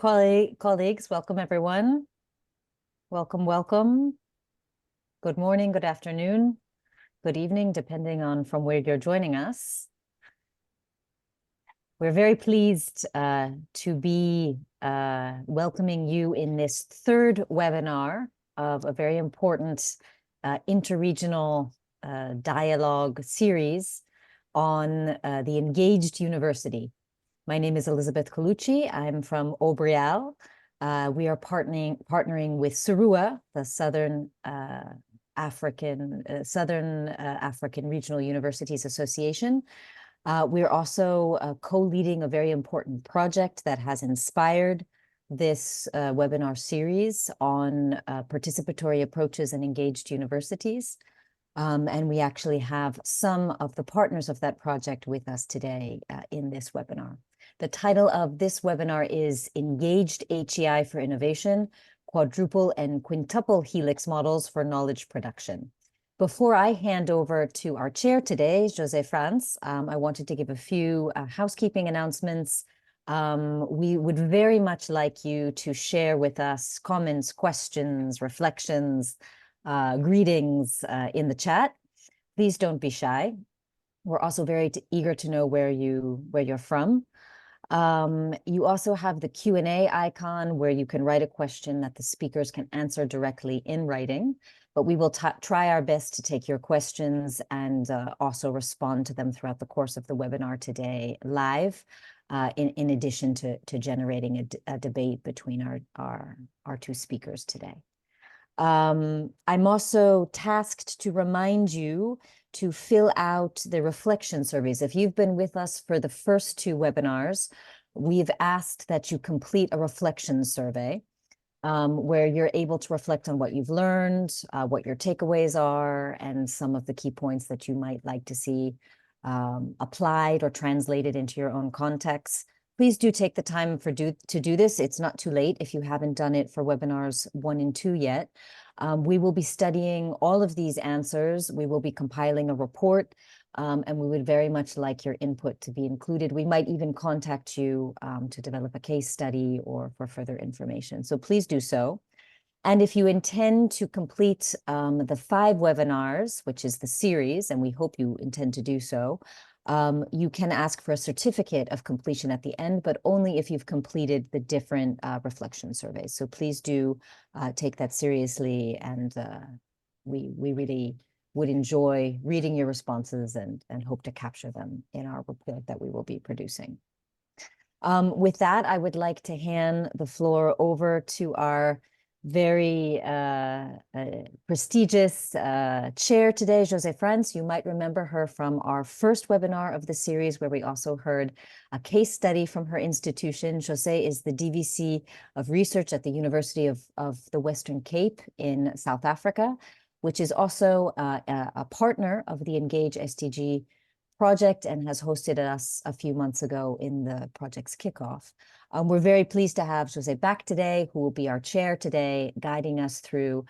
colleagues. Welcome, everyone. Welcome, welcome. Good morning, good afternoon, good evening, depending on from where you're joining us. We're very pleased to be welcoming you in this third webinar of a very important interregional dialogue series on the Engaged University. My name is Elizabeth Colucci. I'm from Obrial. We are partnering with SARUA, the Southern African Regional Universities Association. We're also co-leading a very important project that has inspired this webinar series on participatory approaches and engaged universities. And we actually have some of the partners of that project with us today in this webinar. The title of this webinar is Engaged HEI for Innovation, Quadruple and Quintuple Helix Models for Knowledge Production. Before I hand over to our chair today, José Franz, I wanted to give a few housekeeping announcements. We would very much like you to share with us comments, questions, reflections, greetings in the chat. Please don't be shy. We're also very eager to know where you're from. You also have the Q&A icon where you can write a question that the speakers can answer directly in writing, but we will try our best to take your questions and also respond to them throughout the course of the webinar today live, in addition to generating a debate between our two speakers today. I'm also tasked to remind you to fill out the reflection surveys. If you've been with us for the first two webinars, we've asked that you complete a reflection survey where you're able to reflect on what you've learned, what your takeaways are, and some of the key points that you might like to see applied or translated into your own context. Please do take the time to do this. It's not too late if you haven't done it for webinars 1 and 2 yet. We will be studying all of these answers. We will be compiling a report, and we would very much like your input to be included. We might even contact you to develop a case study or for further information. So please do so. And if you intend to complete the 5 webinars, which is the series, and we hope you intend to do so, you can ask for a certificate of completion at the end, but only if you've completed the different reflection surveys. So please do take that seriously, and we really would enjoy reading your responses and hope to capture them in our report that we will be producing. With that, I would like to hand the floor over to our very prestigious chair today, José Franz. You might remember her from our first webinar of the series, where we also heard a case study from her institution. José is the DVC of Research at the University of the Western Cape in South Africa, which is also a partner of the Engage SDG project and has hosted us a few months ago in the project's kickoff. We're very pleased to have José back today, who will be our chair today, guiding us through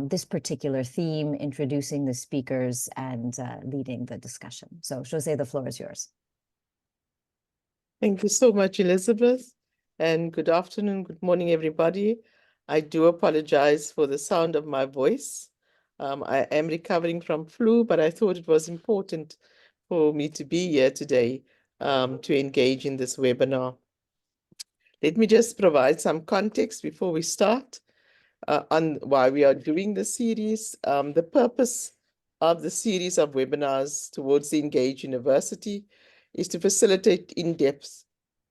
this particular theme, introducing the speakers and leading the discussion. So José, the floor is yours. Thank you so much, Elizabeth, and good afternoon, good morning, everybody. I do apologize for the sound of my voice. I am recovering from flu, but I thought it was important for me to be here today to engage in this webinar. Let me just provide some context before we start on why we are doing the series. The purpose of the series of webinars towards the Engage University is to facilitate in-depth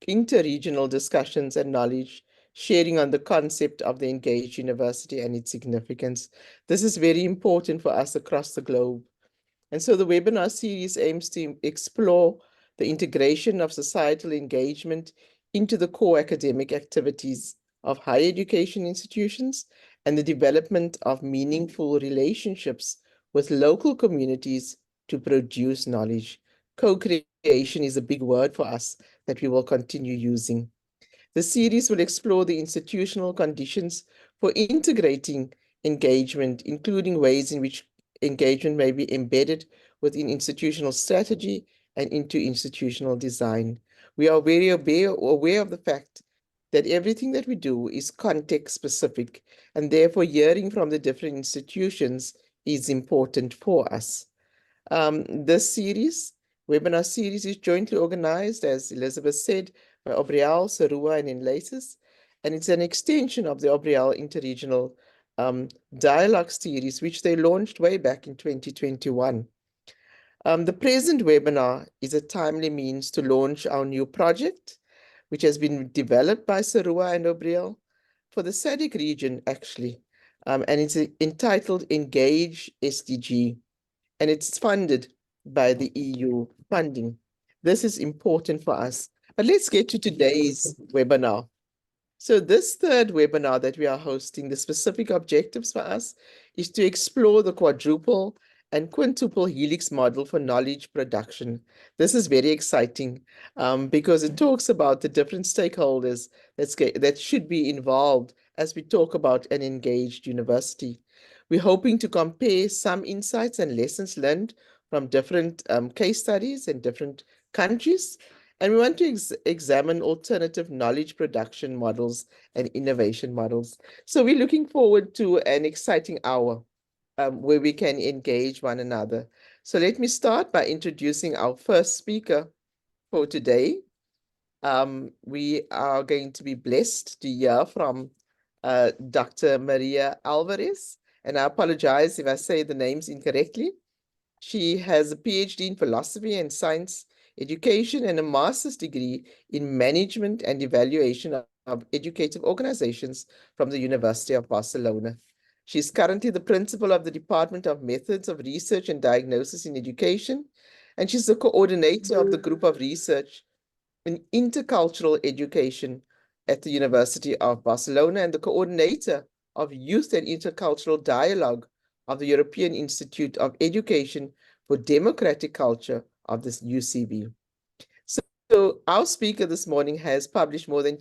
interregional discussions and knowledge sharing on the concept of the Engage University and its significance. This is very important for us across the globe. And so the webinar series aims to explore the integration of societal engagement into the core academic activities of higher education institutions and the development of meaningful relationships with local communities to produce knowledge. Co-creation is a big word for us that we will continue using. The series will explore the institutional conditions for integrating engagement, including ways in which engagement may be embedded within institutional strategy and into institutional design. We are very aware of the fact that everything that we do is context specific, and therefore hearing from the different institutions is important for us. This webinar series is jointly organized, as Elizabeth said, by Obriel, Sarua, and Enlaces, and it's an extension of the Obriel Interregional Dialogue Series, which they launched way back in 2021. The present webinar is a timely means to launch our new project, which has been developed by Sarua and Obriel for the SADC region, actually, and it's entitled Engage SDG, and it's funded by the EU funding. This is important for us. But let's get to today's webinar. So this third webinar that we are hosting, the specific objectives for us is to explore the quadruple and quintuple helix model for knowledge production. This is very exciting because it talks about the different stakeholders that should be involved as we talk about an engaged university. We're hoping to compare some insights and lessons learned from different case studies in different countries. And we want to examine alternative knowledge production models and innovation models. So we're looking forward to an exciting hour where we can engage one another. So let me start by introducing our first speaker for today. We are going to be blessed to hear from Dr. Maria Alvarez, and I apologize if I say the names incorrectly. She has a PhD in philosophy and science education and a master's degree in management and evaluation of educative organizations from the University of Barcelona. She is currently the principal of the Department of Methods of Research and Diagnosis in Education, and she's the coordinator of the group of research in intercultural education at the University of Barcelona and the coordinator of youth and intercultural dialogue of the European Institute of Education for Democratic Culture of this UCB. So our speaker this morning has published more than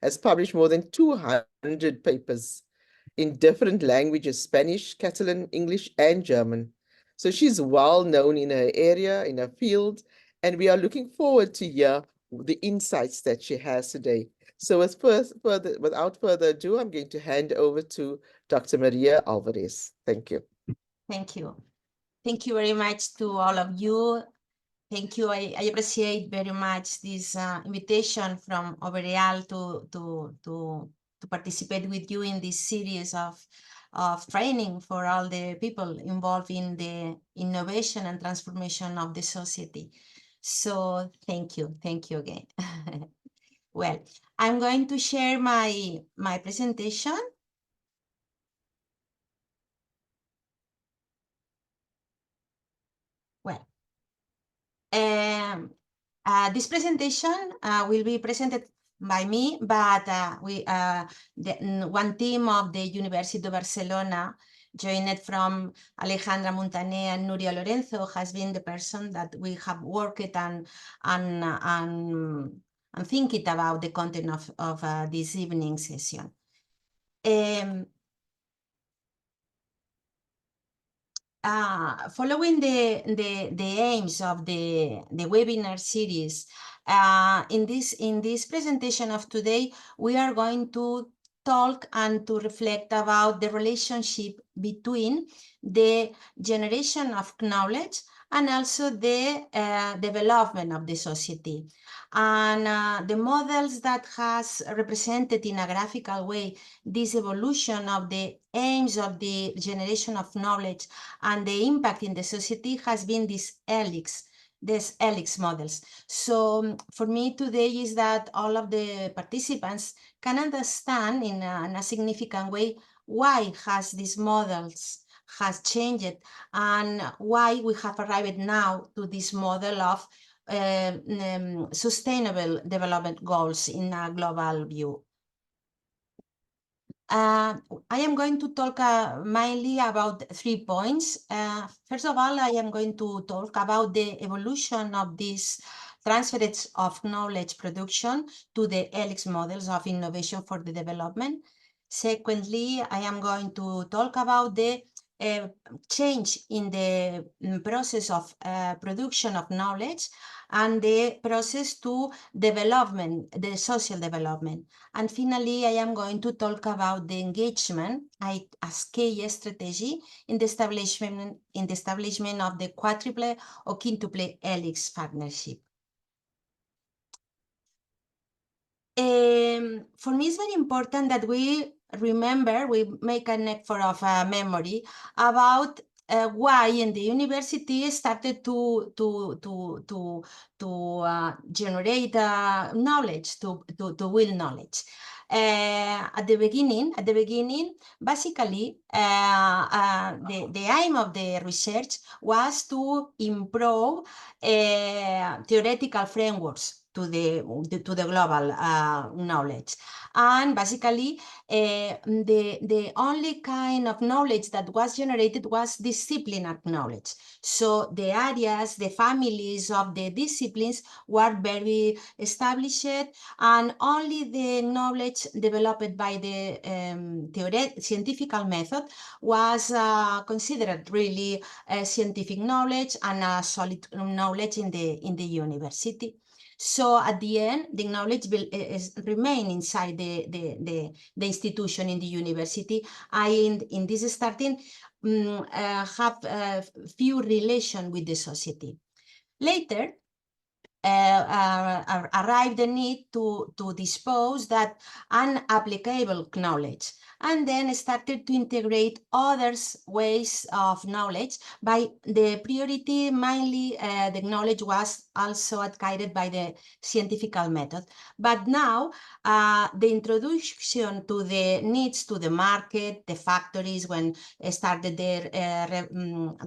has published more than 200 papers in different languages, Spanish, Catalan, English, and German. So she's well known in her area, in her field, and we are looking forward to hear the insights that she has today. So without further ado, I'm going to hand over to Dr. Maria Alvarez. Thank you. Thank you. Thank you very much to all of you. Thank you. I appreciate very much this invitation from Obriel to participate with you in this series of training for all the people involved in the innovation and transformation of the society. So thank you again. Well, I'm going to share my presentation. Well, this presentation will be presented by me, but one team of the University of Barcelona, joined from Alejandra Montaner and Nuria Lorenzo, has been the person that we have worked and thinking about the content of this evening session. Following the aims of the webinar series, in this presentation of today, we are going to talk and to reflect about the relationship between the generation of knowledge and also the development of the society. And the models that has represented in a graphical way this evolution of the aims of the generation of knowledge and the impact in the society has been these helix models. So for me today is that all of the participants can understand in a significant way why has these models has changed and why we have arrived now to this model of sustainable development goals in a global view. I am going to talk mainly about 3 points. First of all, I am going to talk about the evolution of these transfers of knowledge production to the helix models of innovation for the development. Secondly, I am going to talk about the change in the process of production of knowledge and the process to development, the social development. And finally, I am going to talk about the engagement as key strategy in the establishment of the Quadruple or Quintuple Helix partnership. For me, it's very important that we remember, we make an effort of memory about why in the university started to generate knowledge, to will knowledge. At the beginning, basically, the aim of the research was to improve theoretical frameworks to the global knowledge. And basically, the only kind of knowledge that was generated was disciplinary knowledge. So the areas, the families of the disciplines were very established, and only the knowledge developed by the scientific method was considered really scientific knowledge and solid knowledge in the university. So at the end, the knowledge will remain inside the institution in the university. In this starting, have few relation with the society. Later, arrived the need to dispose that unapplicable knowledge, and then started to integrate other ways of knowledge. By the priority, mainly the knowledge was also acquired by the scientific method. But now the introduction to the needs to the market, the factories, when started their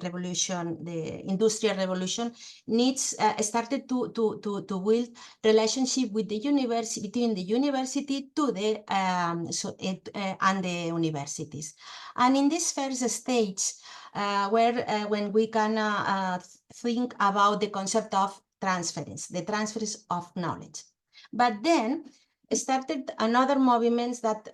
revolution, the industrial revolution, needs started to build relationship with the university, between the university to the and the universities. And in this first stage, when we can think about the concept of transference, the transfers of knowledge. But then started another movements that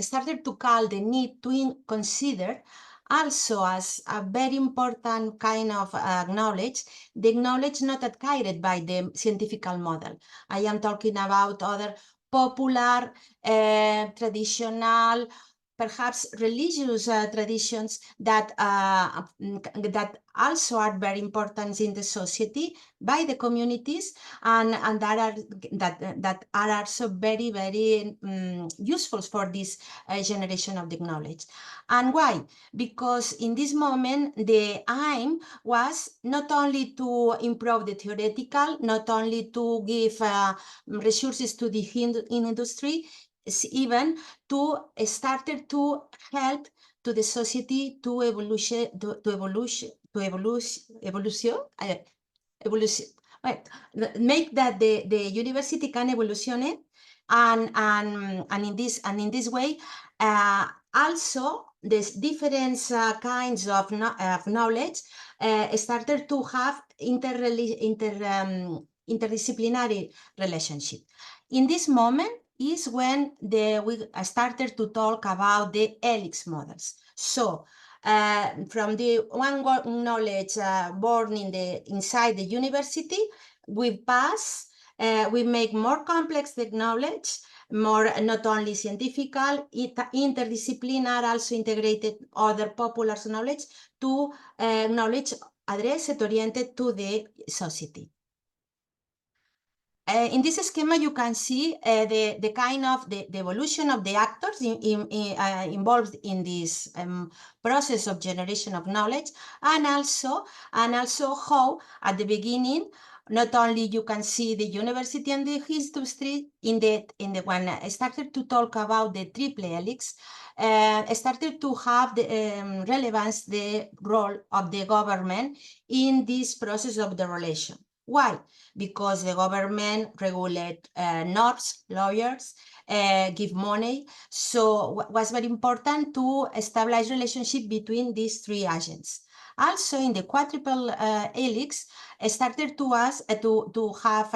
started to call the need to consider also as a very important kind of knowledge, the knowledge not acquired by the scientific model. I am talking about other popular, traditional, perhaps religious traditions that also are very important in the society by the communities, and that are also very, very useful for this generation of the knowledge. And why? Because in this moment, the aim was not only to improve the theoretical, not only to give resources to the industry, even to started to help to the society to evolution, make that the university can evolution, and in this way, also these different kinds of knowledge started to have interdisciplinary relationship. In this moment is when we started to talk about the helix models. So from the one knowledge born inside the university, we pass, we make more complex the knowledge, more not only scientific, interdisciplinary, also integrated other popular knowledge to knowledge addressed, oriented to the society. In this schema, you can see the kind of the evolution of the actors involved in this process of generation of knowledge, and also how at the beginning, not only you can see the university and the industry when I started to talk about the triple helix, started to have the relevance, the role of the government in this process of the relation. Why? Because the government regulate norms, lawyers, give money. So it was very important to establish relationship between these three agents. Also, in the quadruple helix, started to us to have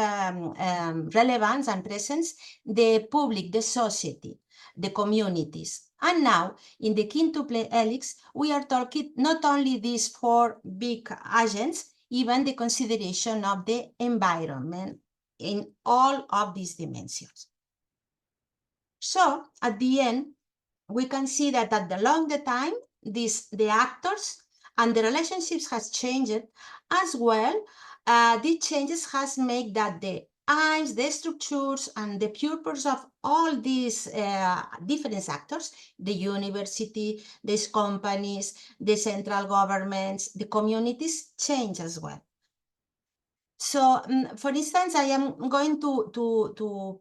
relevance and presence the public, the society, the communities. And now, in the quintuple helix, we are talking not only these four big agents, even the consideration of the environment in all of these dimensions. So, at the end, we can see that along the time, the actors and the relationships has changed as well. These changes has made that the aims, the structures, and the purpose of all these different actors, the university, these companies, the central governments, the communities, change as well. So, for instance, I am going to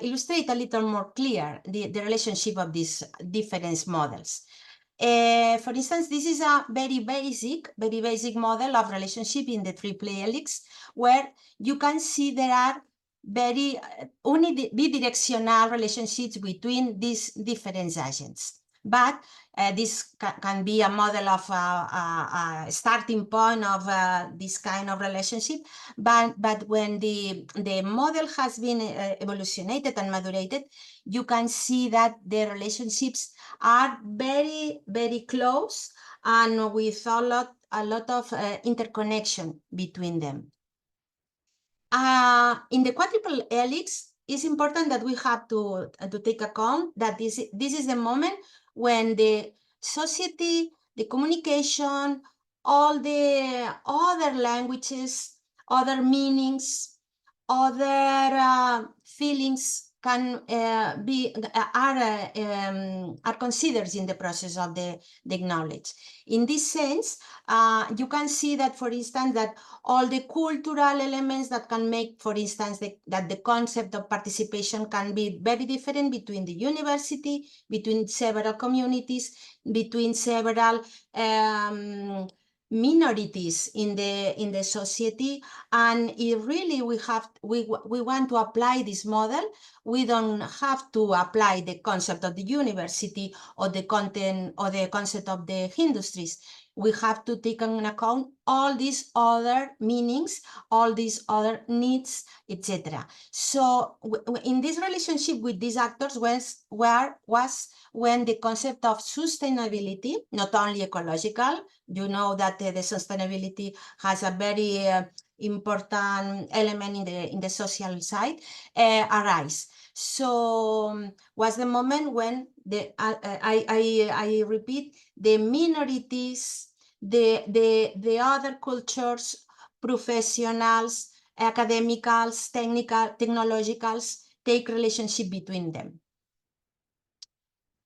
illustrate a little more clear the relationship of these different models. For instance, this is a very basic model of relationship in the triple helix, where you can see there are very bidirectional relationships between these different agents. But this can be a model of a starting point of this kind of relationship. But when the model has been evolutionated and maturated, you can see that the relationships are very close and with a lot of interconnection between them. In the quadruple helix, it's important that we have to take account that this is the moment when the society, the communication, all the other languages, other meanings, other feelings can are considered in the process of the knowledge. In this sense, you can see that, for instance, that all the cultural elements that can make, for instance, that the concept of participation can be very different between the university, between several communities, between several minorities in the society. And if really we want to apply this model, we don't have to apply the concept of the university or the content or the concept of the industries. We have to take into account all these other meanings, all these other needs, etc. So in this relationship with these actors was when the concept of sustainability, not only ecological, you know that the sustainability has a very important element in the social side, arise. So was the moment when I repeat, the minorities, the other cultures, professionals, academicals, technologicals take relationship between them.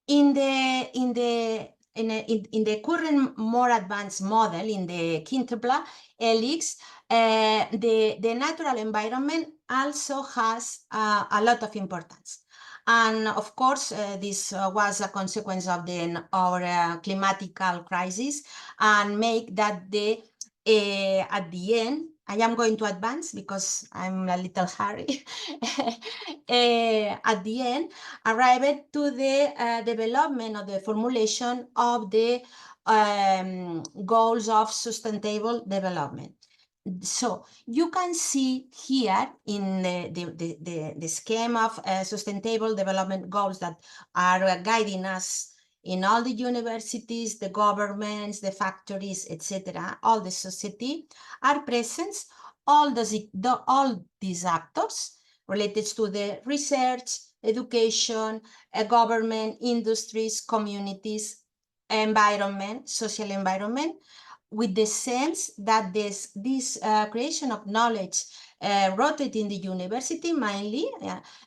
In the current more advanced model, in the quintuple helix, the natural environment also has a lot of importance. And of course, this was a consequence of our climatical crisis, and make that at the end, I am going to advance because I'm a little hurry. At the end, arrived to the development of the formulation of the goals of sustainable development. So you can see here in the scheme of sustainable development goals that are guiding us in all the universities, the governments, the factories, etc., all the society are present. All these actors related to the research, education, government, industries, communities, environment, social environment, with the sense that this creation of knowledge rooted in the university mainly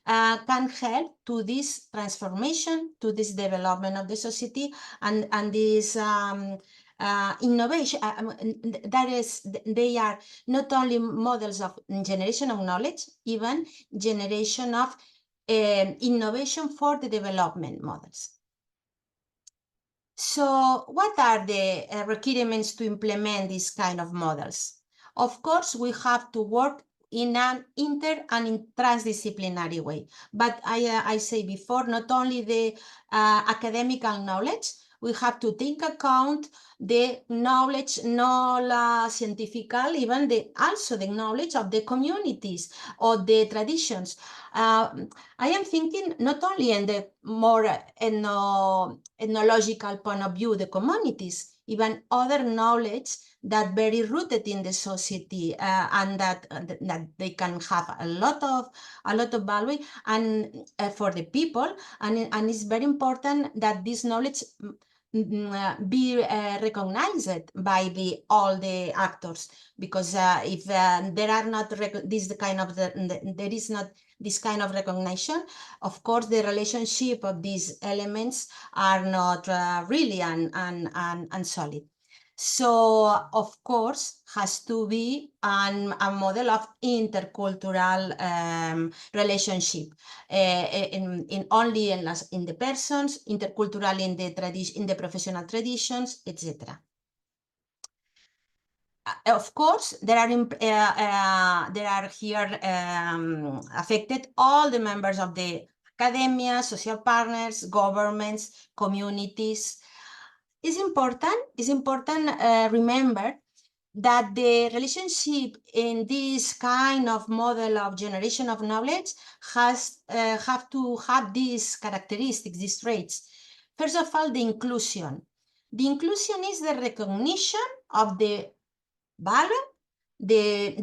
can help to this transformation, to this development of the society, and this innovation. That is, they are not only models of generation of knowledge, even generation of innovation for the development models. So what are the requirements to implement these kind of models? Of course, we have to work in an inter and transdisciplinary way. But I say before, not only the academic knowledge, we have to take account the knowledge, not scientific, even also the knowledge of the communities or the traditions. I am thinking not only in the more ethnological point of view, the communities, even other knowledge that very rooted in the society, and that they can have a lot of value and for the people, and it's very important that this knowledge be recognized by all the actors, because if there are not there is not this kind of recognition, of course the relationship of these elements are not really and solid. So of course has to be a model of intercultural relationship, in only in the persons, intercultural in the professional traditions, etc. Of course, there are here affected all the members of the academia, social partners, governments, communities. It's important remember that the relationship in this kind of model of generation of knowledge have to have these characteristics, these traits. First of all, the inclusion. The inclusion is the recognition of the value, the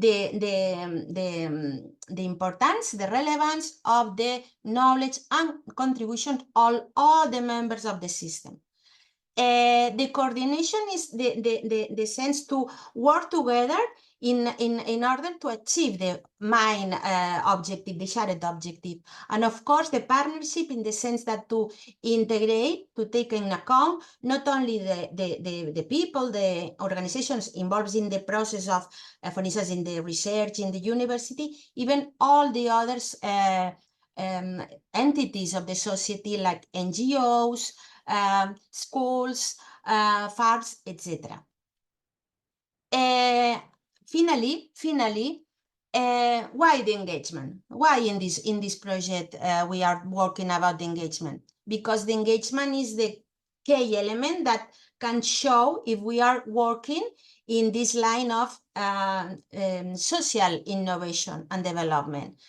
importance, the relevance of the knowledge and contribution of all the members of the system. The coordination is the sense to work together in order to achieve the main objective, the shared objective. And of course, the partnership in the sense that to integrate, to take in account not only the people, the organizations involved in the process of, for instance, in the research in the university, even all the others entities of the society like NGOs, schools, farms, etc. Finally, why the engagement? Why in this project we are working about the engagement? Because the engagement is the key element that can show if we are working in this line of social innovation and development.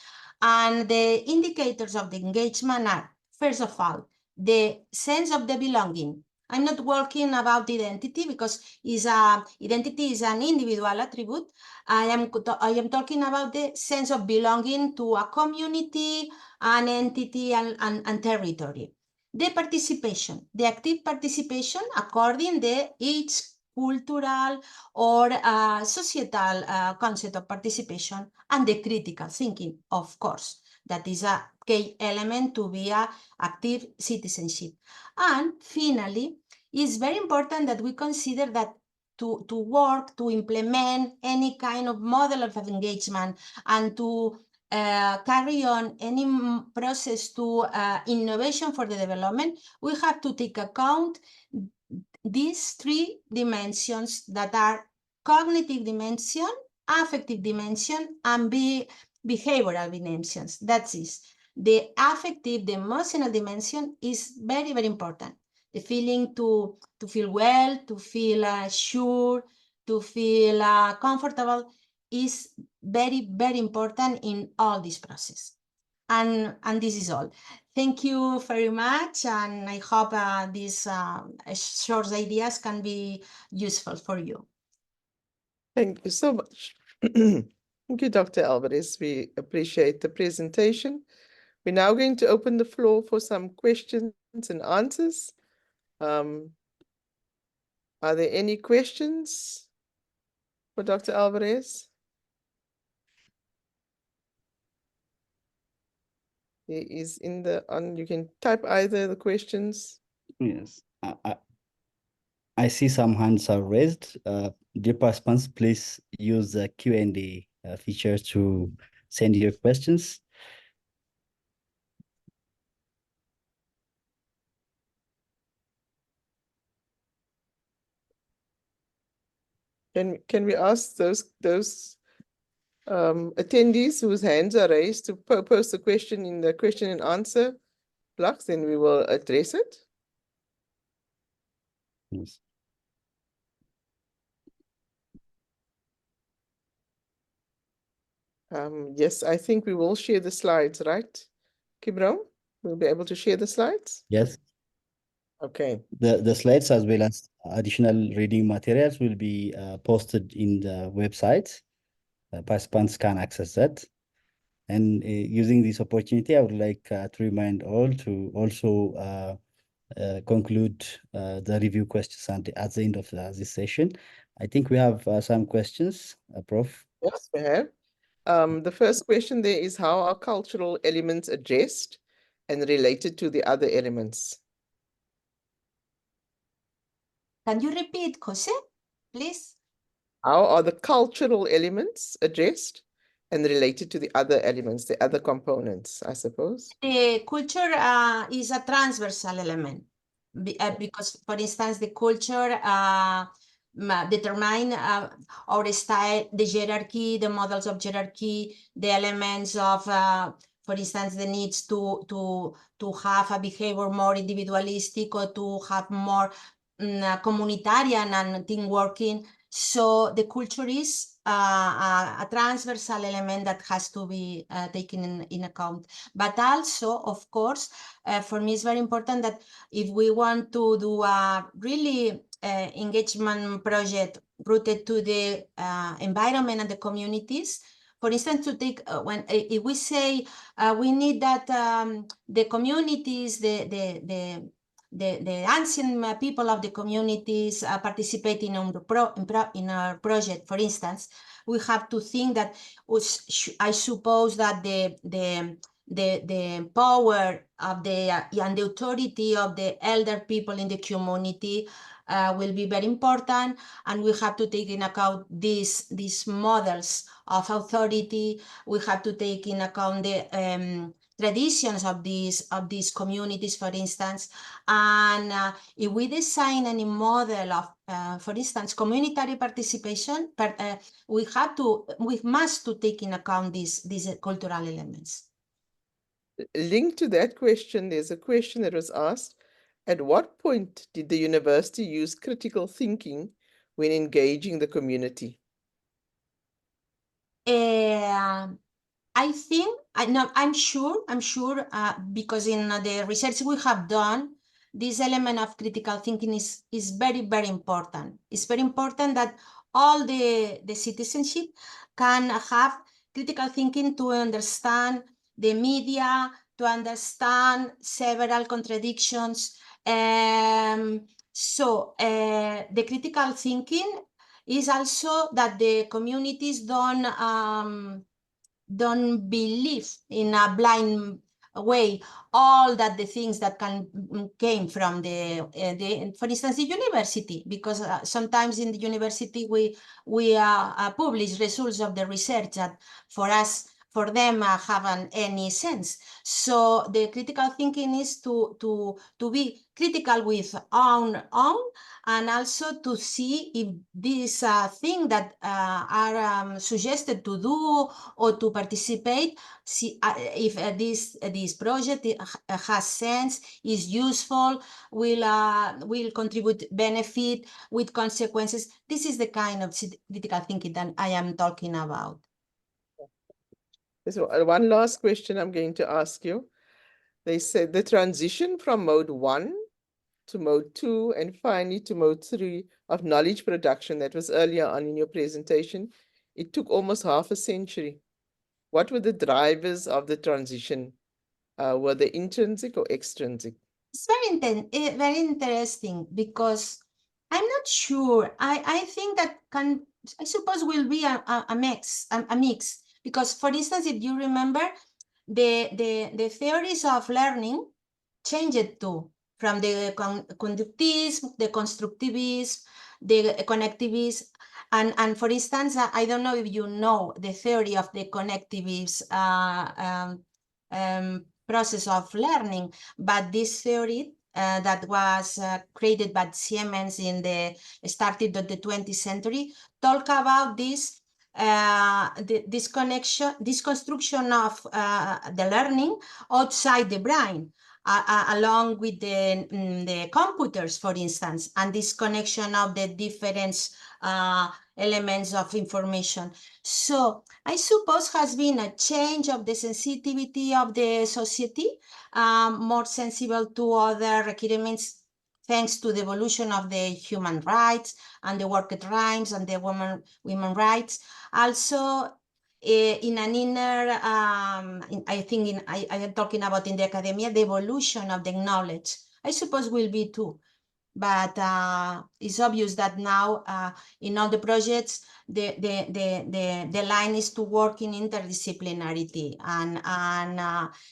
And the indicators of the engagement are, first of all, the sense of the belonging. I'm not working about identity because identity is an individual attribute. I am talking about the sense of belonging to a community, an entity, and territory. The participation, the active participation according to each cultural or societal concept of participation, and the critical thinking, of course, that is a key element to be an active citizenship. And finally, it's very important that we consider that to work, to implement any kind of model of engagement and to carry on any process to innovation for the development, we have to take account these three dimensions that are cognitive dimension, affective dimension, and behavioral dimensions. That is, the affective, the emotional dimension is very, very important. The feeling to feel well, to feel sure, to feel comfortable is very, very important in all this process. And this is all. Thank you very much, and I hope these short ideas can be useful for you. Thank you so much. Thank you, Dr. Alvarez. We appreciate the presentation. We're now going to open the floor for some questions and answers. Are there any questions for Dr. Alvarez? He is in the on. You can type either the questions. Yes, I see some hands are raised. Dear participants, please use the Q&A feature to send your questions. Can we ask those attendees whose hands are raised to post the question in the question and answer blocks, then we will address it. Yes. Yes, I think we will share the slides, right? Kibro, we'll be able to share the slides? Yes. Okay. The slides as well as additional reading materials will be posted in the website. Participants can access that. And using this opportunity, I would like to remind all to also conclude the review questions at the end of this session. I think we have some questions, Prof. Yes, we have. The first question there is, how are cultural elements addressed and related to the other elements? Can you repeat, Jose, please? How are the cultural elements addressed and related to the other elements, the other components, I suppose? The culture is a transversal element because, for instance, the culture determine our style, the hierarchy, the models of hierarchy, the elements of, for instance, the needs to have a behavior more individualistic or to have more communitarian and team working. So the culture is a transversal element that has to be taken in account. But also, of course, for me, it's very important that if we want to do a really engagement project rooted to the environment and the communities, for instance, to take if we say we need that the communities, the ancient people of the communities participate in our project, for instance, we have to think that I suppose that the power of and the authority of the elder people in the community will be very important, and we have to take in account these models of authority. We have to take in account the traditions of these communities, for instance. And if we design any model of, for instance, community participation, we must to take in account these cultural elements. Linked to that question, there's a question that was asked, at what point did the university use critical thinking when engaging the community? I think I'm sure because in the research we have done, this element of critical thinking is very, very important. It's very important that all the citizenship can have critical thinking to understand the media, to understand several contradictions. So the critical thinking is also that the communities don't believe in a blind way all that the things that came from for instance, the university, because sometimes in the university we publish results of the research that for them haven't any sense. So the critical thinking is to be critical with own and also to see if this thing that are suggested to do or to participate, see if this project has sense, is useful, will contribute benefit with consequences. This is the kind of critical thinking that I am talking about. So one last question I'm going to ask you. They said the transition from mode 1 to mode 2 and finally to mode 3 of knowledge production that was earlier on in your presentation, it took almost half a century. What were the drivers of the transition? Were they intrinsic or extrinsic? It's very interesting because I'm not sure. I think that I suppose will be a mix because, for instance, if you remember, the theories of learning changed too, from the conductivism, the constructivism, the connectivism, and for instance, I don't know if you know the theory of the connectivist process of learning, but this theory that was created by Siemens started of the 20th century, talk about this this construction of the learning outside the brain. along with the computers, for instance, and this connection of the different elements of information. So I suppose has been a change of the sensitivity of the society, more sensible to other requirements, thanks to the evolution of the human rights and the worker rights and the women rights. Also, in an inner, I think I am talking about in the academia, the evolution of the knowledge, I suppose will be too. But it's obvious that now in all the projects, the line is to work in interdisciplinarity, and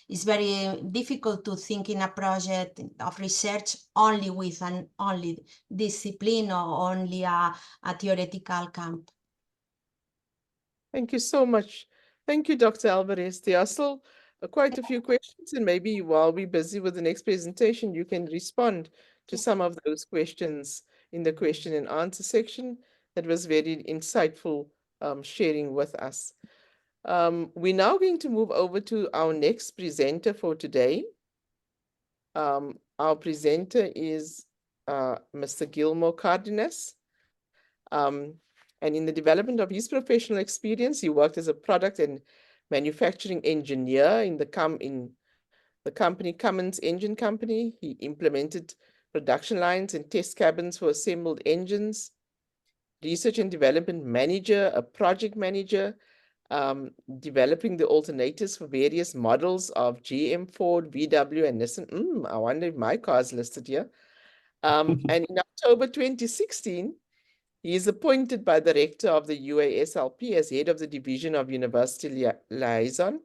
it's very difficult to think in a project of research only with an only discipline or only a theoretical camp. Thank you so much. Thank you, Dr. Alvarez. There are still quite a few questions, and maybe while we're busy with the next presentation, you can respond to some of those questions in the question and answer section. That was very insightful sharing with us. We're now going to move over to our next presenter for today. Our presenter is Mr. Gilmore Cardenas. And in the development of his professional experience, he worked as a product and manufacturing engineer in the company Cummins Engine Company. He implemented production lines and test cabins for assembled engines, research and development manager, a project manager, developing the alternators for various models of GM, Ford, VW, and Nissan. I wonder if my car is listed here. And in October 2016, he is appointed by the rector of the UASLP as head of the Division of University Liaison,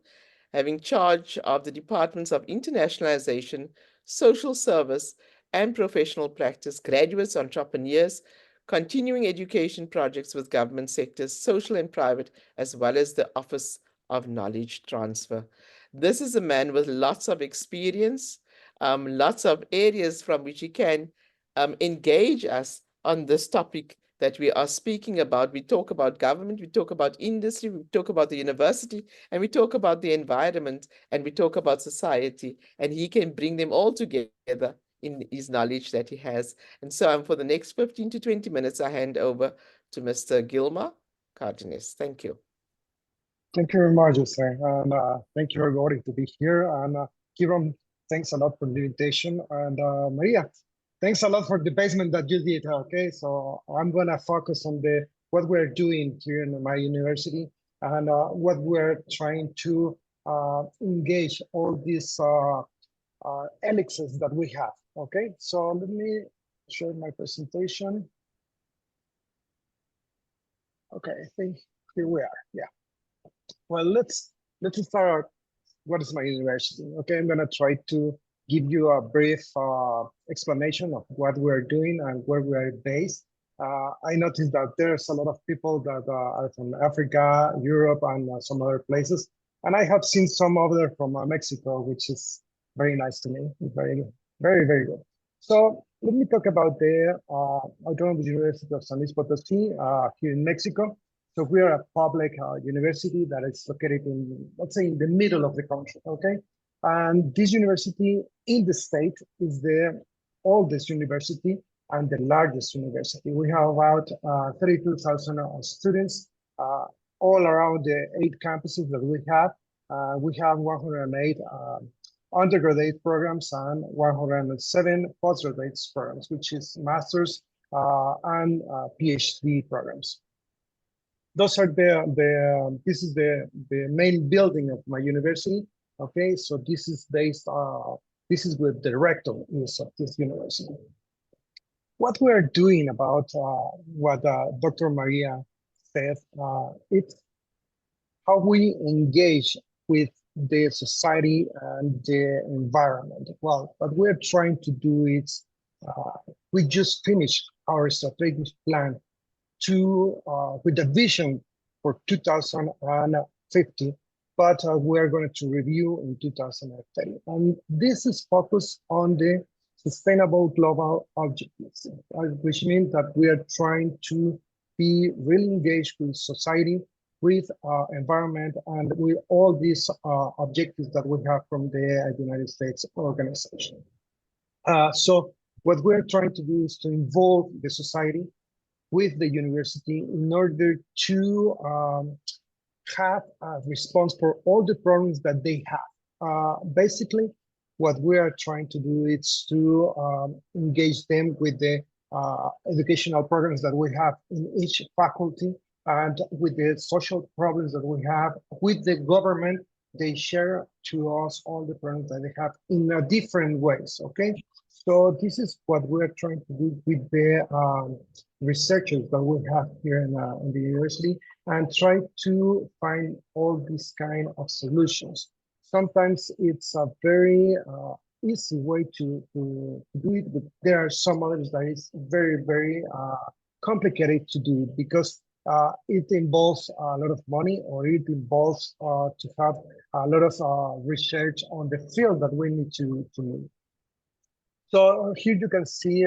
having charge of the departments of internationalization, social service, and professional practice, graduates, entrepreneurs, continuing education projects with government sectors, social and private, as well as the Office of Knowledge Transfer. This is a man with lots of experience, lots of areas from which he can engage us on this topic that we are speaking about. We talk about government, we talk about industry, we talk about the university, and we talk about the environment, and we talk about society, and he can bring them all together in his knowledge that he has. And so for the next 15 to 20 minutes, I hand over to Mr. Gilmore Cardenas. Thank you. Thank you very much, Jose, and thank you everybody to be here. And Kiram, thanks a lot for the invitation. And Maria, thanks a lot for the basement that you did. Okay, so I'm gonna focus on what we're doing here in my university and what we're trying to engage all these helixes that we have. Okay, so let me share my presentation. Okay, I think here we are. Yeah. Well, let's start. What is my university? Okay, I'm gonna try to give you a brief explanation of what we're doing and where we are based. I noticed that there's a lot of people that are from Africa, Europe, and some other places. And I have seen some other from Mexico, which is very nice to me. Very, very, very good. So let me talk about the Autonomous University of San Luis Potosí here in Mexico. So we are a public university that is located in, let's say, in the middle of the country, okay? And this university in the state is the oldest university and the largest university. We have about 32,000 students all around the 8 campuses that we have. We have 108 undergraduate programs and 107 postgraduate programs, which is master's and PhD programs. Those are this is the main building of my university. Okay, so this is based this is where the rector is of this university. What we are doing about what Dr. Maria said, it's how we engage with the society and the environment. Well, what we're trying to do is we just finished our strategic plan with a vision for 2050, but we're going to review in 2030. And this is focused on the sustainable global objectives, which means that we are trying to be really engaged with society, with environment, and with all these objectives that we have from the United States organization. So what we're trying to do is to involve the society with the university in order to have a response for all the problems that they have. Basically, what we are trying to do is to engage them with the educational programs that we have in each faculty, and with the social problems that we have with the government. They share to us all the problems that they have in different ways, okay? So this is what we're trying to do with the researchers that we have here in the university, and try to find all these kind of solutions. Sometimes it's a very easy way to do it, but there are some others that is very complicated to do, because it involves a lot of money, or it involves to have a lot of research on the field that we need to move. So here you can see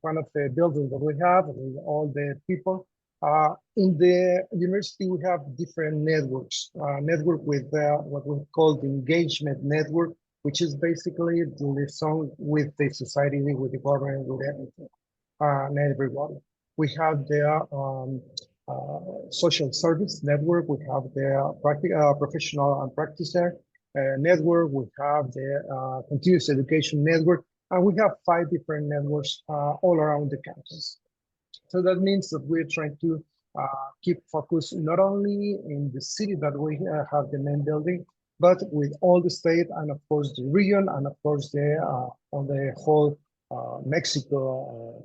one of the buildings that we have with all the people. In the university, we have different networks. Network with what we call the engagement network, which is basically the liaison with the society, with the government, with everything, and everybody. We have the social service network. We have the professional and practitioner network. We have the continuous education network. And we have 5 different networks all around the campus. So that means that we're trying to keep focus not only in the city that we have the main building, but with all the state, and of course the region, and of course on the whole Mexico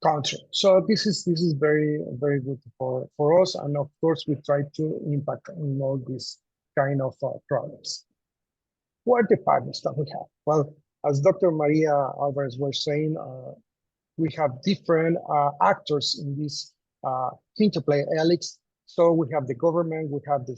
country. So this is very good for us, and of course we try to impact on all these kind of problems. What are the partners that we have? Well, as Dr. Maria Alvarez was saying, we have different actors in this Quintuple Helix. So we have the government, we have the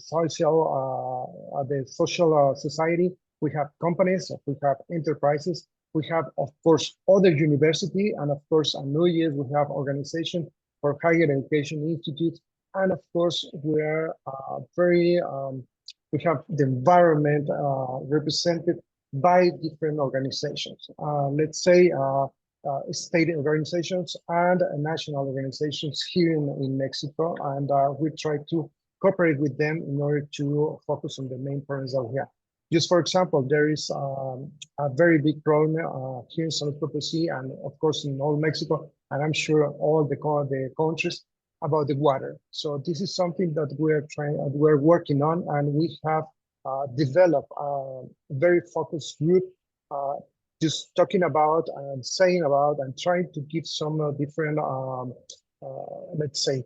social society, we have companies, we have enterprises, we have, of course, other university, and of course, at New Year's, we have organization for higher education institutes, and of course, we're we have the environment represented by different organizations. Let's say state organizations and national organizations here in Mexico, and we try to cooperate with them in order to focus on the main problems that we have. Just for example, there is a very big problem here in San Luis Potosí, and of course in all Mexico, and I'm sure all the countries, about the water. So this is something that we're working on, and we have developed a very focused group just talking about and saying about and trying to give some different, let's say,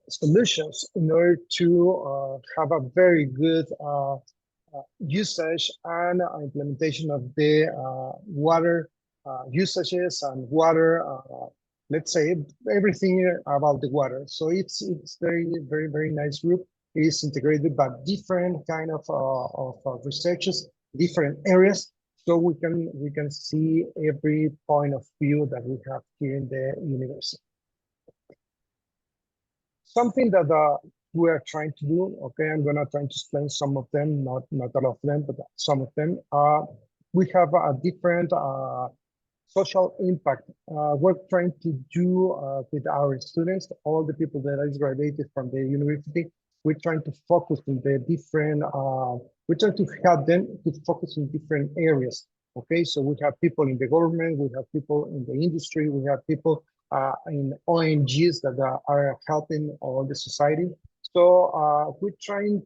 solutions in order to have a very good usage and implementation of the water usages and water, let's say, everything about the water. So it's very nice group. It is integrated by different kind of researches, different areas, so we can see every point of view that we have here in the university. Something that we are trying to do, okay, I'm gonna try to explain some of them, not all of them, but some of them. We have a different social impact. We're trying to do with our students, all the people that is graduated from the university. We're trying to focus on the different, we're trying to help them to focus in different areas. Okay, so we have people in the government, we have people in the industry, we have people in ONGs that are helping all the society. So we're trying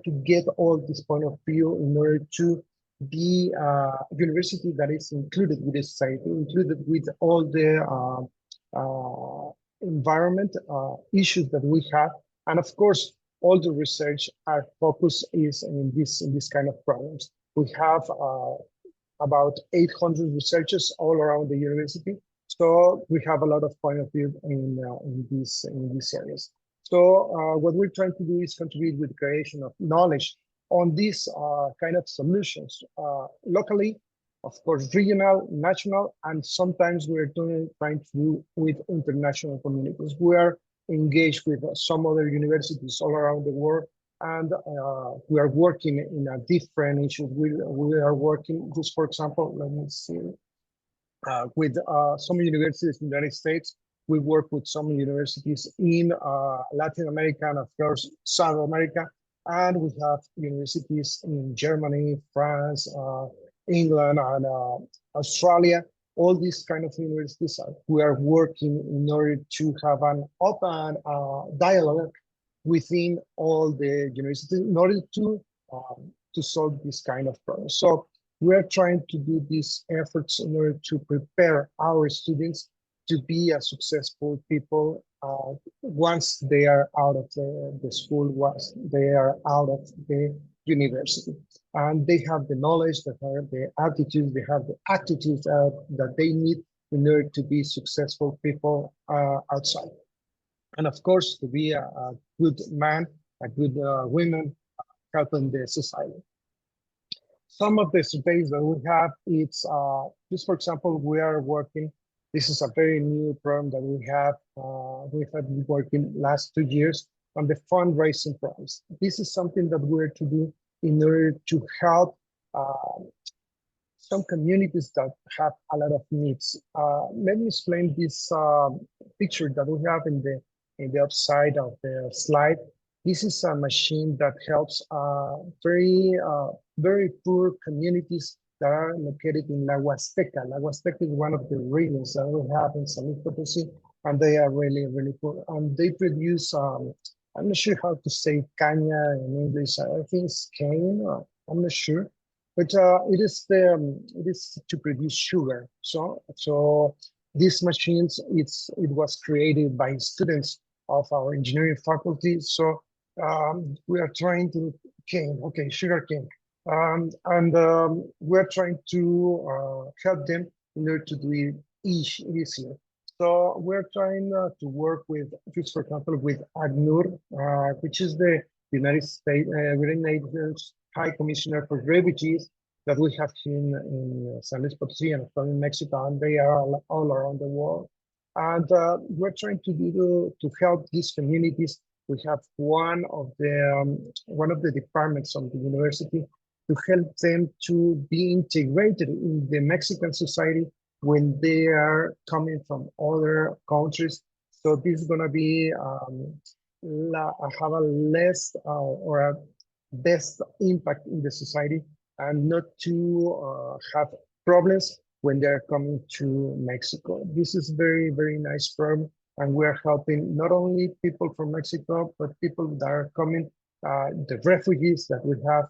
to get all this point of view in order to be a university that is included with the society, included with all the environment issues that we have, and of course, all the research, our focus is in this kind of problems. We have about 800 researchers all around the university, so we have a lot of point of view in these areas. So what we're trying to do is contribute with the creation of knowledge on these kind of solutions, locally, of course, regional, national, and sometimes we're trying to do with international communities. We are engage with some other universities all around the world, and we are working in a different issue. We are working, just for example, let me see, with some universities in the United States. We work with some universities in Latin America and, of course, South America. And we have universities in Germany, France, England, and Australia. All these kind of universities, we are working in order to have an open dialogue within all the universities in order to solve this kind of problems. So we are trying to do these efforts in order to prepare our students to be a successful people once they are out of the school, once they are out of the university. And they have the knowledge, they have the attitudes, they have the attitudes that they need in order to be successful people outside. And of course, to be a good man, a good woman, helping the society. Some of the surveys that we have, it's just for example, we are working. This is a very new program that we have. We have been working last 2 years on the fundraising programs. This is something that we're to do in order to help some communities that have a lot of needs. Let me explain this picture that we have in the upside of the slide. This is a machine that helps very poor communities that are located in La Huasteca. La Huasteca is one of the regions that we have in San Luis Potosí, and they are really, really poor. And they produce, I'm not sure how to say caña in English. I think it's cane, I'm not sure. But it is to produce sugar. So these machines, it was created by students of our engineering faculty. So we are trying to sugar cane. We're trying to help them in order to do it easier. So we're trying to work with, just for example, with ACNUR, which is the United Nations High Commissioner for Refugees that we have here in San Luis Potosí and in Mexico, and they are all around the world. And we're trying to help these communities. We have one of the departments of the university to help them to be integrated in the Mexican society when they are coming from other countries. So this is going to be have a less or a best impact in the society, and not to have problems when they're coming to Mexico. This is very, very nice program, and we're helping not only people from Mexico, but people that are coming, the refugees that we have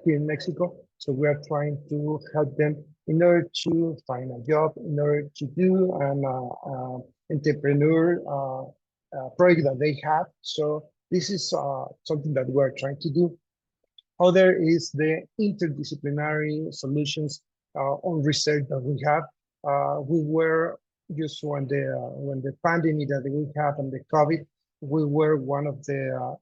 here in Mexico. So we are trying to help them in order to find a job, in order to do an entrepreneur project that they have. So this is something that we're trying to do. Other is the interdisciplinary solutions on research that we have. We were just when the pandemic that we have and the COVID, we were one of the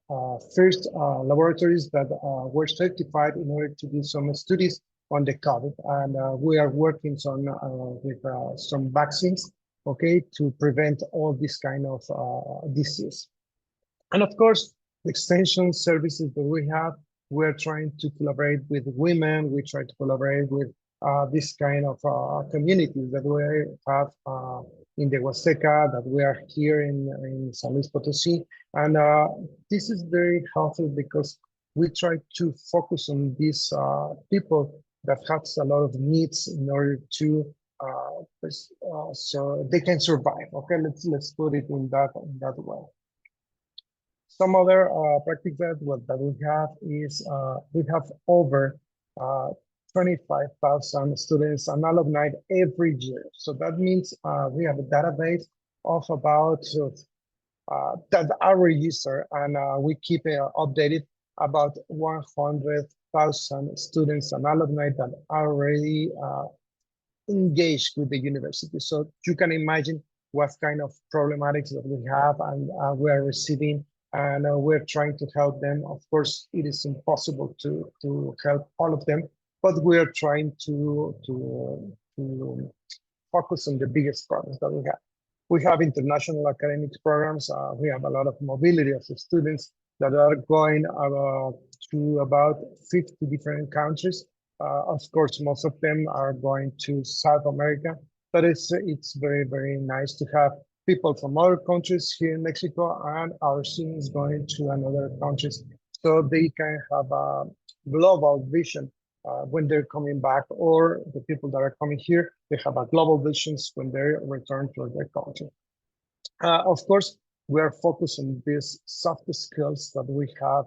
first laboratories that were certified in order to do some studies on the COVID, and we are working with some vaccines, okay, to prevent all this kind of disease. And of course, the extension services that we have, we're trying to collaborate with women. We try to collaborate with this kind of communities that we have in the Huasteca, that we are here in San Luis Potosí. And this is very helpful because we try to focus on these people that have a lot of needs in order to so they can survive. Okay, let's put it in that way. Some other practices that we have is we have over 25,000 students and alumni every year. So that means we have a database of about that our user, and we keep it updated about 100,000 students and alumni that are already engaged with the university. So you can imagine what kind of problematics that we have, and we are receiving, and we're trying to help them. Of course, it is impossible to help all of them, but we are trying to focus on the biggest problems that we have. We have international academic programs. We have a lot of mobility of the students that are going to about 50 different countries. Of course, most of them are going to South America, but it's very, very nice to have people from other countries here in Mexico and our students going to another countries, so they can have a global vision when they're coming back, or the people that are coming here, they have a global visions when they return to their country. Of course, we are focused on these soft skills that we have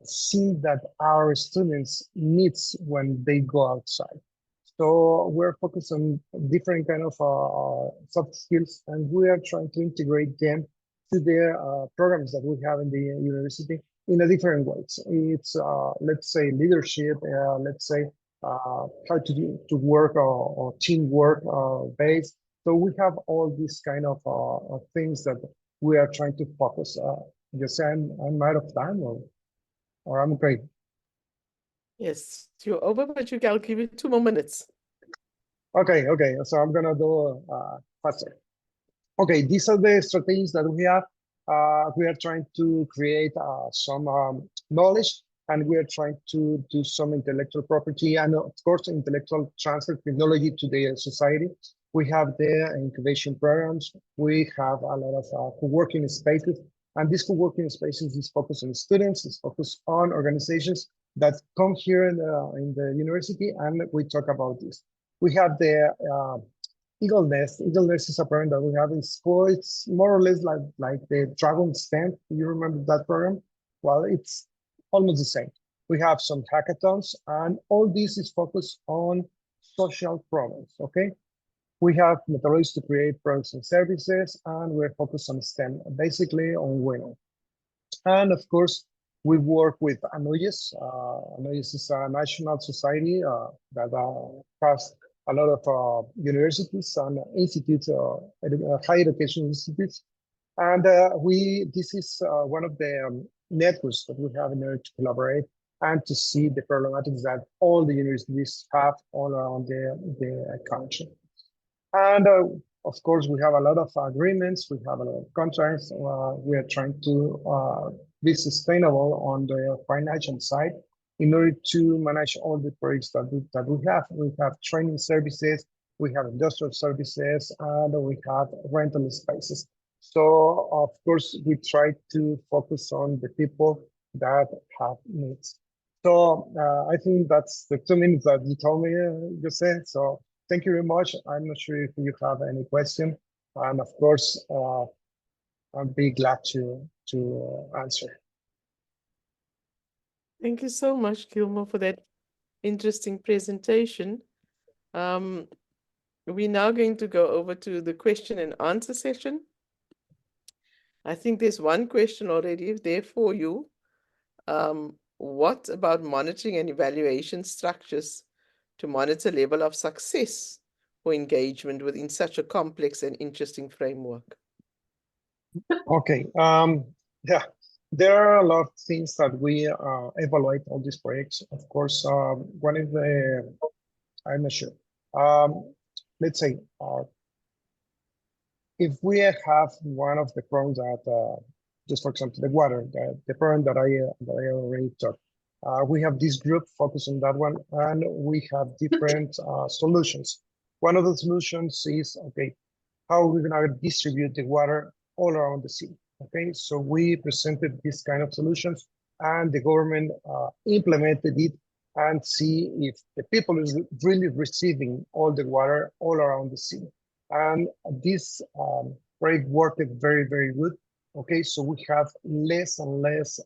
seen that our students needs when they go outside. So we're focused on different kind of soft skills, and we are trying to integrate them to the programs that we have in the university in a different ways. It's let's say leadership, let's say how to work or teamwork based. So we have all these kind of things that we are trying to focus. Just I'm out of time, or I'm great. Yes, you're over, but I'll give you 2 more minutes. Okay, so I'm gonna do faster. Okay, these are the strategies that we have. We are trying to create some knowledge, and we are trying to do some intellectual property and, of course, intellectual transfer technology to the society. We have the incubation programs. We have a lot of co-working spaces, and these co-working spaces is focused on students, it's focused on organizations that come here in the university, and we talk about this. We have the Eagle Nest. Eagle Nest is a program that we have in school. It's more or less like the Dragon's Den. Do you remember that program? Well, it's almost the same. We have some hackathons, and all this is focused on social problems, okay? We have methodologies to create products and services, and we're focused on STEM, basically on women. And of course, we work with ANOYES. ANOYES is a national society that has a lot of universities and institutes, higher education institutes. And this is one of the networks that we have in order to collaborate and to see the problematics that all the universities have all around the country. And of course, we have a lot of agreements, we have a lot of contracts. We are trying to be sustainable on the financial side in order to manage all the projects that we have. We have training services, we have industrial services, and we have rental spaces. So, of course, we try to focus on the people that have needs. So, I think that's the 2 minutes that you told me, Jose. So, thank you very much. I'm not sure if you have any question. And of course, I'll be glad to answer. Thank you so much, Gilmore, for that interesting presentation. We're now going to go over to the question and answer session. I think there's one question already there for you. What about monitoring and evaluation structures to monitor level of success or engagement within such a complex and interesting framework? Okay. Yeah, there are a lot of things that we evaluate all these projects. Of course, one is I'm not sure. Let's say if we have one of the programs that, just for example, the water, the program that I already talked. We have this group focused on that one, and we have different solutions. One of the solutions is, okay, how we're gonna distribute the water all around the city, okay? So we presented this kind of solutions, and the government implemented it and see if the people is really receiving all the water all around the city. And this project worked very, very good. Okay, so we have less and less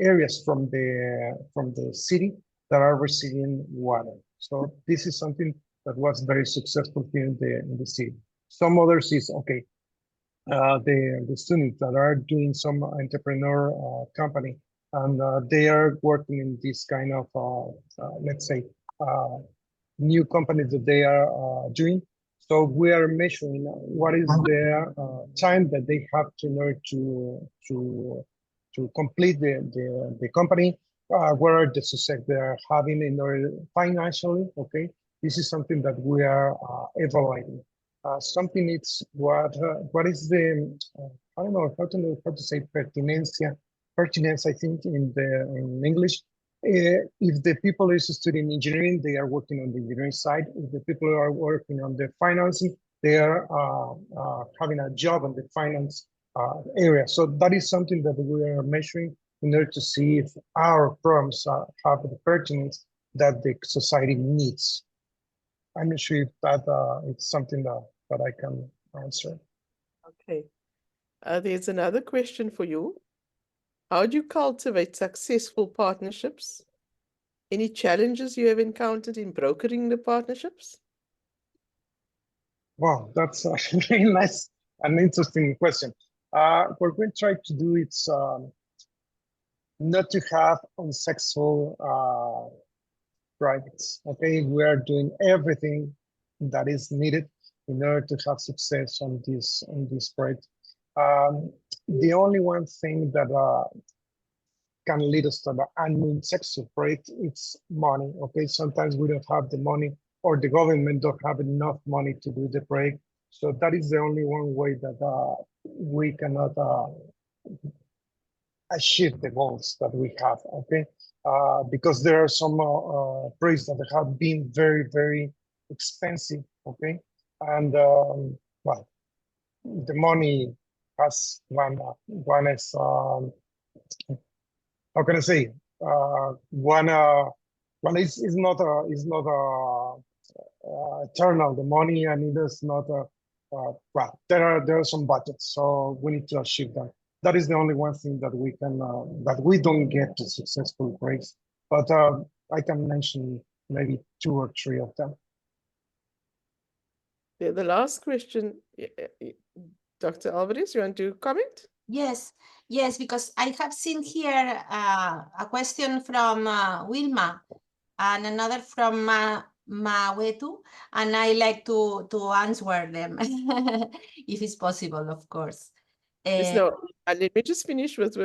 areas from the city that are receiving water. So this is something that was very successful here in the city. Some others is okay. The students that are doing some entrepreneur company, and they are working in this kind of let's say new companies that they are doing. So we are measuring what is the time that they have to in order to complete the company. What are the success they are having in order financially? Okay, this is something that we are evaluating. something is what is the I don't know how to say pertinence I think in English. If the people is studying engineering, they are working on the engineering side. If the people are working on the financing, they are having a job on the finance area. So that is something that we are measuring in order to see if our programs have the pertinence that the society needs. I'm not sure if that it's something that I can answer. Okay. There's another question for you. How do you cultivate successful partnerships? Any challenges you have encountered in brokering the partnerships? Wow, that's a very nice and interesting question. What we try to do is not to have unsuccessful projects. Okay, we are doing everything that is needed in order to have success on this project. The only one thing that can lead us to the unsuccessful project is money. Okay, sometimes we don't have the money, or the government don't have enough money to do the project. So that is the only one way that we cannot achieve the goals that we have. Okay, because there are some projects that have been very, very expensive. Okay, and well, the money has one is how can I say one is not eternal, the money, and it is not well, there are some budgets, so we need to achieve that. That is the only one thing that we can that we don't get to successful breaks, but I can mention maybe 2 or 3 of them. The last question, Dr. Alvarez, you want to comment? Yes, because I have seen here a question from Wilma and another from Mawetu, and I like to answer them if it's possible, of course. No, let me just finish with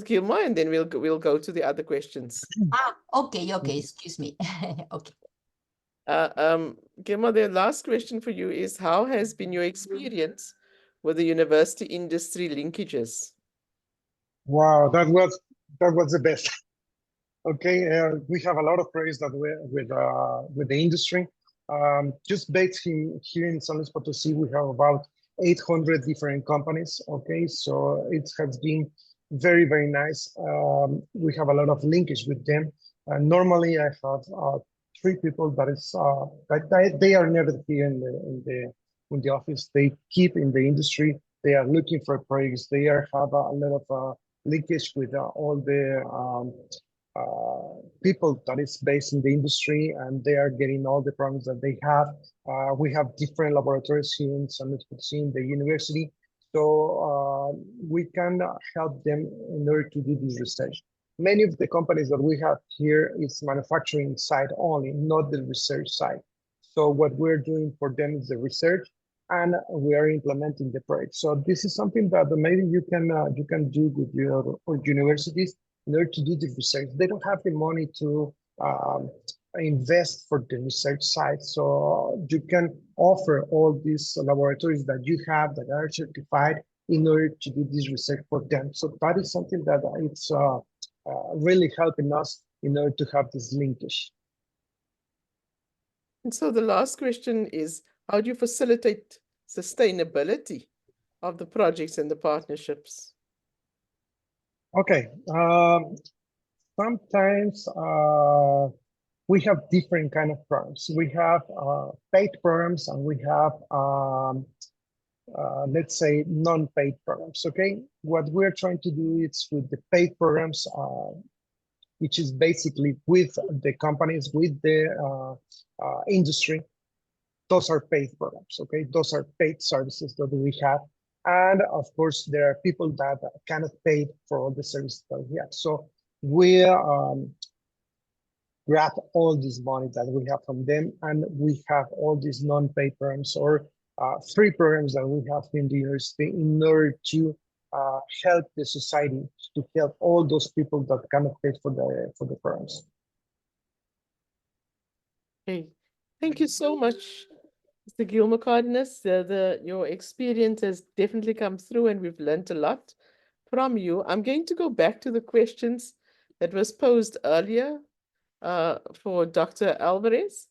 Gilma, and then we'll go to the other questions. Okay, excuse me. Okay. Gilma, the last question for you is, how has been your experience with the university industry linkages? Wow, that was the best. Okay, we have a lot of praise that with the industry. Just based here in San Luis Potosí, we have about 800 different companies. Okay, so it has been very, very nice. We have a lot of linkage with them. Normally, I have 3 people that is they are never here in the office. They keep in the industry. They are looking for projects. They have a lot of linkage with all the people that is based in the industry, and they are getting all the problems that they have. We have different laboratories here in San Luis Potosí, in the university, so we can help them in order to do this research. Many of the companies that we have here is manufacturing side only, not the research side. So what we're doing for them is the research, and we are implementing the project. So this is something that maybe you can do with your universities in order to do the research. They don't have the money to invest for the research side. So you can offer all these laboratories that you have that are certified in order to do this research for them. So that is something that it's really helping us in order to have this linkage. And so the last question is, how do you facilitate sustainability of the projects and the partnerships? Okay, sometimes we have different kind of programs. We have paid programs, and we have let's say non-paid programs. Okay, what we're trying to do is with the paid programs, which is basically with the companies, with the industry. Those are paid programs. Okay, those are paid services that we have. And of course, there are people that cannot pay for all the services that we have. So we grab all this money that we have from them, and we have all these non-paid programs or free programs that we have in the university in order to help the society, to help all those people that cannot pay for the programs. Okay, thank you so much, Mr. Mr. Gilmer Cardenas, your experience has definitely come through and we've learned a lot from you. I'm going to go back to the questions that was posed earlier for Dr. Alvarez.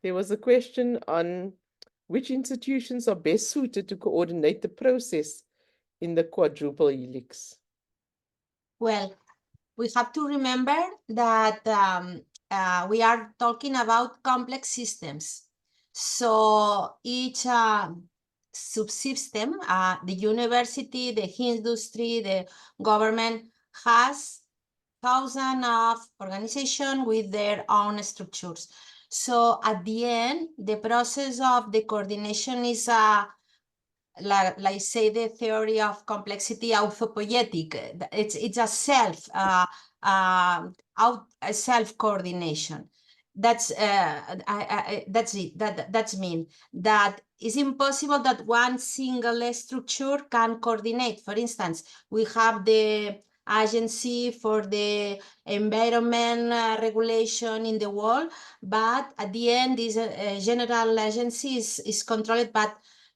There was a question on which institutions are best suited to coordinate the process in the quadruple helix. Well, we have to remember that we are talking about complex systems. So each subsystem, the university, the industry, the government has thousands of organizations with their own structures. So at the end, the process of the coordination is like say the theory of complexity autopoietic. It's a self coordination. That's that's it. That's mean that it's impossible that one single structure can coordinate. For instance, we have the agency for the environment regulation in the world, but at the end, this general agency is controlled by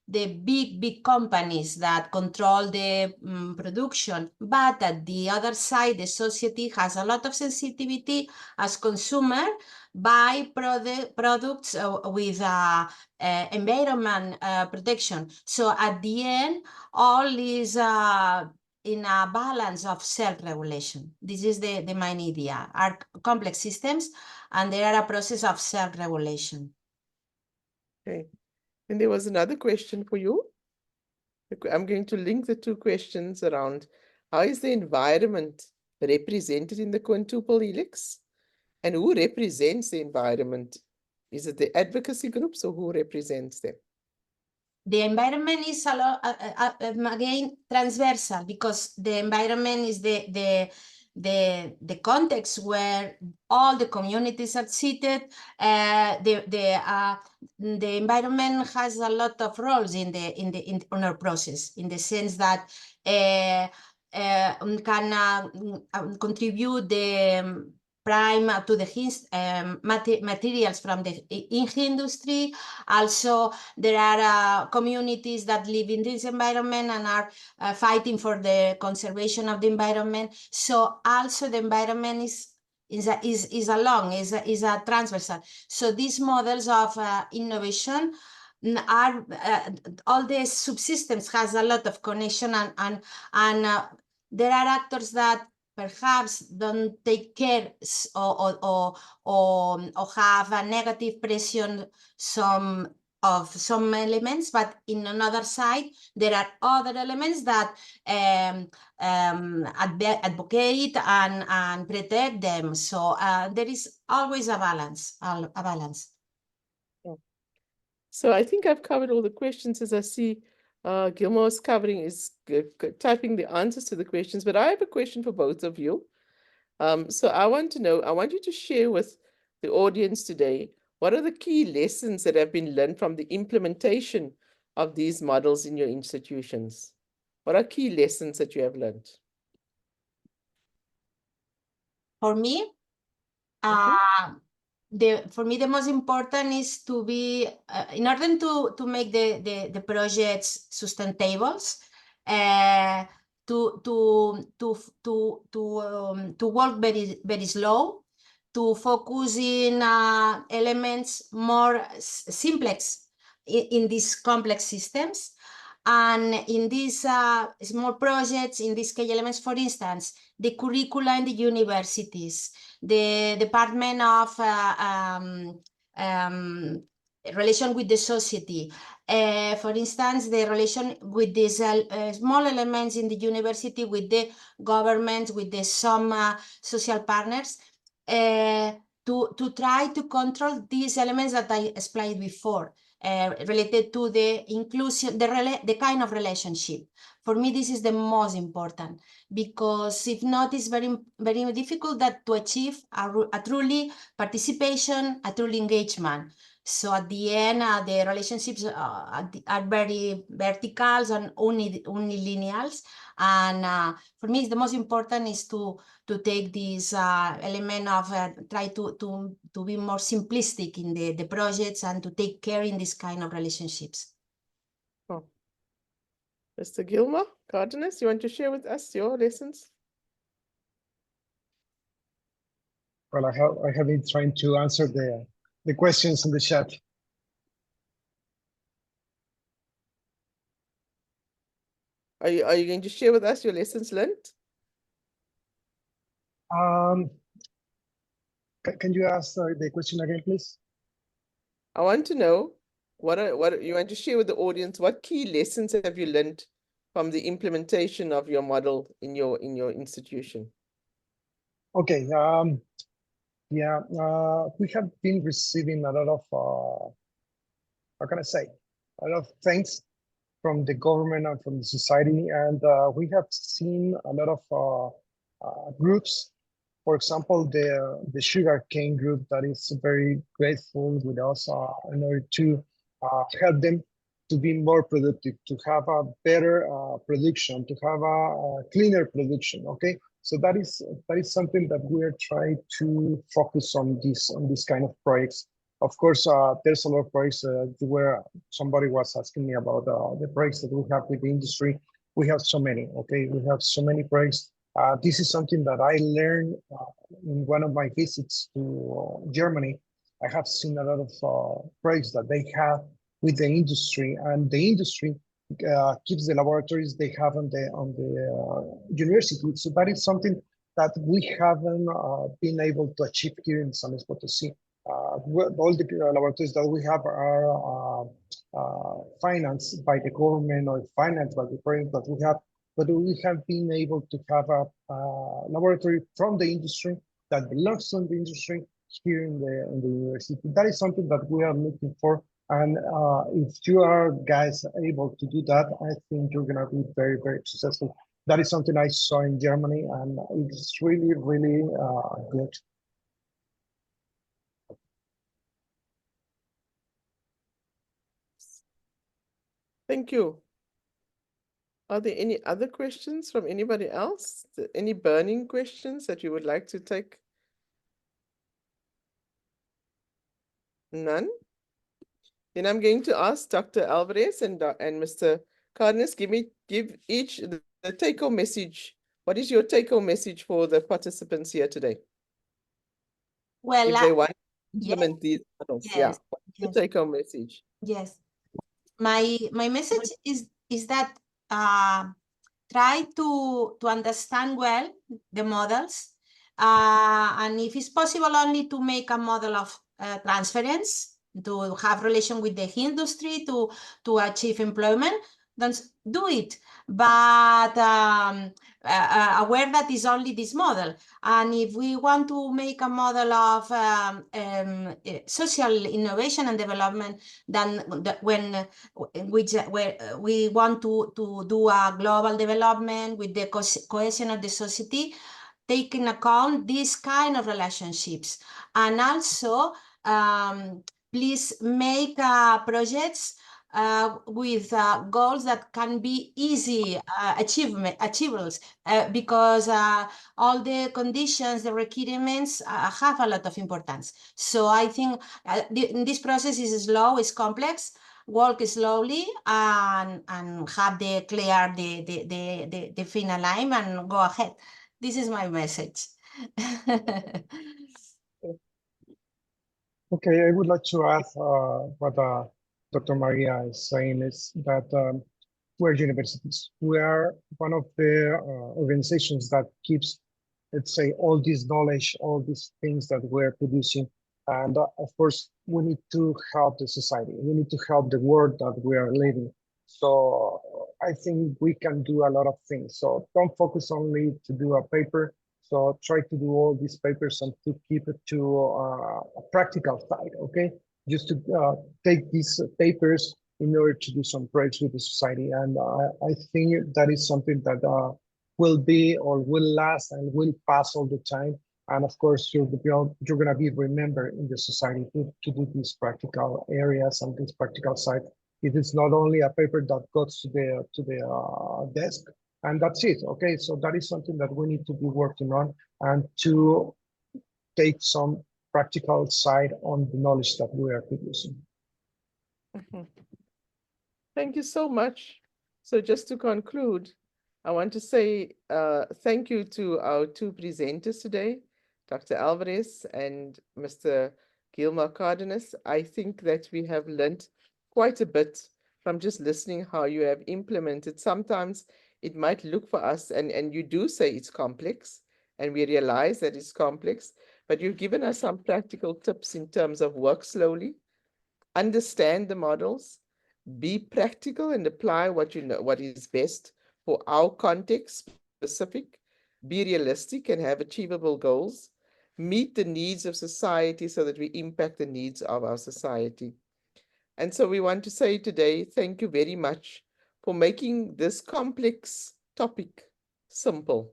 the big companies that control the production. But at the other side, the society has a lot of sensitivity as consumer buy products with environment protection. So at the end, all is in a balance of self-regulation. This is the main idea. Are complex systems and there are a process of self-regulation. Okay. And there was another question for you. I'm going to link the two questions around. How is the environment represented in the quintuple helix? And who represents the environment? Is it the advocacy groups or who represents them? The environment is a lot, again, transversal, because the environment is the context where all the communities are seated. The environment has a lot of roles in our process, in the sense that can contribute the prime to the materials from the industry. Also, there are communities that live in this environment and are fighting for the conservation of the environment. So also the environment is a transversal. So these models of innovation are all the subsystems has a lot of connection, and there are actors that perhaps don't take care or have a negative pressure of some elements, but in another side there are other elements that advocate and protect them. So there is always a balance. So I think I've covered all the questions. As I see Gilmore is typing the answers to the questions, but I have a question for both of you. So I want you to share with the audience today, what are the key lessons that have been learned from the implementation of these models in your institutions? What are key lessons that you have learned? For me, for me, the most important is to be, in order to make the projects sustainable, to work very slow, to focus in elements more simplex in these complex systems. And in these small projects, in these key elements, for instance, the curricula in the universities, the Department of relation with the society, for instance, the relation with these small elements in the university, with the government, with the some social partners, to try to control these elements that I explained before, related to the inclusion, the kind of relationship. For me, this is the most important, because if not, it's very, very difficult to achieve a truly participation, a truly engagement. So at the end, the relationships are very verticals and only lineals. And for me, the most important is to take this element of try to be more simplistic in the projects and to take care in this kind of relationships. Oh. Mr. Gilmer, Cardenas, you want to share with us your lessons? Well, I have been trying to answer the questions in the chat. Are you going to share with us your lessons learned? Can you ask the question again, please? I want to know what you want to share with the audience. What key lessons have you learned from the implementation of your model in your institution? Okay. Yeah. We have been receiving a lot of how can I say, a lot of thanks from the government and from the society, and we have seen a lot of groups. For example, the sugarcane group that is very grateful with us in order to help them to be more productive, to have a better production, to have a cleaner production. Okay, so that is something that we are trying to focus on this kind of projects. Of course, there's a lot of projects where somebody was asking me about the projects that we have with the industry. We have so many. Okay, we have so many projects. This is something that I learned in one of my visits to Germany. I have seen a lot of projects that they have with the industry, and the industry keeps the laboratories they have on the university. So that is something that we haven't been able to achieve here in San Luis Potosí. All the laboratories that we have are financed by the government or financed by the project that we have. But we have been able to have a laboratory from the industry that belongs to the industry here in the university. That is something that we are looking for. And if you are guys able to do that, I think you're gonna be very, very successful. That is something I saw in Germany, and it's really, really good. Thank you. Are there any other questions from anybody else? Any burning questions that you would like to take? None? Then I'm going to ask Dr. Alvarez and Mr. Cardenas, give each the take-home message. What is your take-home message for the participants here today? Well, if they want to yes, implement these models, yes, yeah. What's the yes. take-home message? Yes. My message is that try to understand well the models, and if it's possible only to make a model of transference, to have relation with the industry, to achieve employment, then do it. But aware that is only this model. And if we want to make a model of social innovation and development, then where we want to do a global development with the cohesion of the society, take in account these kind of relationships. And also, please make projects with goals that can be easy achievables, because all the conditions, the requirements have a lot of importance. So I think this process is slow, it's complex. Walk slowly and have the clear the final line and go ahead. This is my message. Okay, I would like to add what Dr. Maria is saying is that we're universities. We are one of the organizations that keeps, let's say, all this knowledge, all these things that we're producing. And of course, we need to help the society. We need to help the world that we are living. So I think we can do a lot of things. So don't focus only to do a paper. So try to do all these papers and to keep it to a practical side, okay? Just to take these papers in order to do some projects with the society. And I think that is something that will be or will last and will pass all the time. And of course, you're going to be remembered in the society to do these practical areas and this practical side. It is not only a paper that goes to the desk and that's it. Okay, so that is something that we need to be working on and to take some practical side on the knowledge that we are producing. Thank you so much. So just to conclude, I want to say thank you to our two presenters today, Dr. Alvarez and Mr. Gilmar Cardenas. I think that we have learned quite a bit from just listening how you have implemented. Sometimes it might look for us, and you do say it's complex, and we realize that it's complex, but you've given us some practical tips in terms of work slowly, understand the models, be practical and apply what you know, what is best for our context specific, be realistic and have achievable goals, meet the needs of society so that we impact the needs of our society. And so we want to say today, thank you very much for making this complex topic simple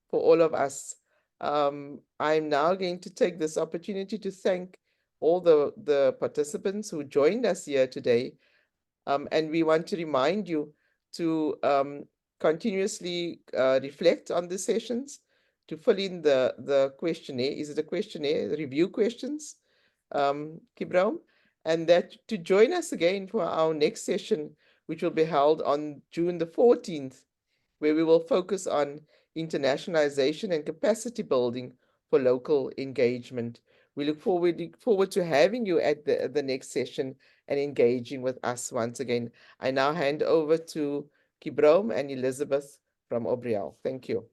for all of us. I'm now going to take this opportunity to thank all the participants who joined us here today. And we want to remind you to continuously reflect on the sessions, to fill in the questionnaire. Is it a questionnaire? Review questions, Kibrom? And that to join us again for our next session, which will be held on June the 14th, where we will focus on internationalization and capacity building for local engagement. We look forward to having you at the next session and engaging with us once again. I now hand over to Kibrom and Elizabeth from Obriel. Thank you.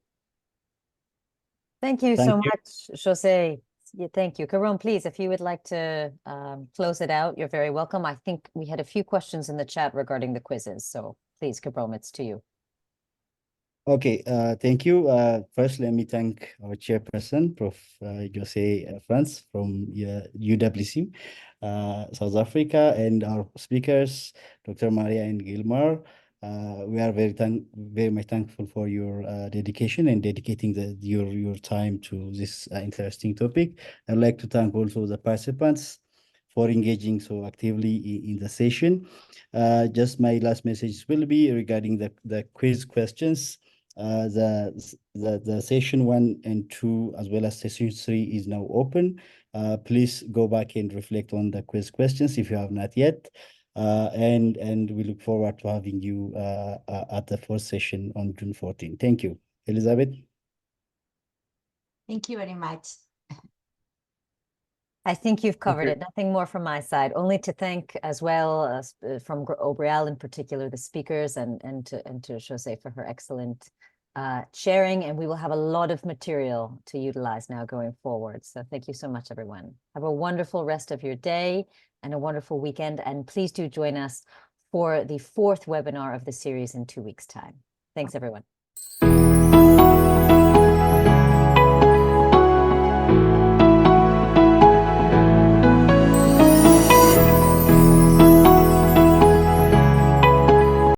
Thank you Thank so you. much, Jose. Yeah, thank you. Karon, please, if you would like to close it out, you're very welcome. I think we had a few questions in the chat regarding the quizzes. So please, Karon, it's to you. Okay, thank you. First, let me thank our chairperson, Prof. Jose Franz from UWC, South Africa, and our speakers, Dr. Maria and Gilmar. We are very much thankful for your dedication and dedicating your time to this interesting topic. I'd like to thank also the participants for engaging so actively in the session. Just my last message will be regarding the quiz questions. The session 1 and 2 as well as session 3 is now open. Please go back and reflect on the quiz questions if you have not yet. And we look forward to having you at the fourth session on June 14. Thank you. Elizabeth? Thank you very much. I think you've covered you. it. Nothing more from my side. Only to thank as well from Obriel in particular, the speakers and to Jose for her excellent sharing. And we will have a lot of material to utilize now going forward. So thank you so much, everyone. Have a wonderful rest of your day and a wonderful weekend. And please do join us for the 4th webinar of the series in 2 weeks' time. Thanks, everyone.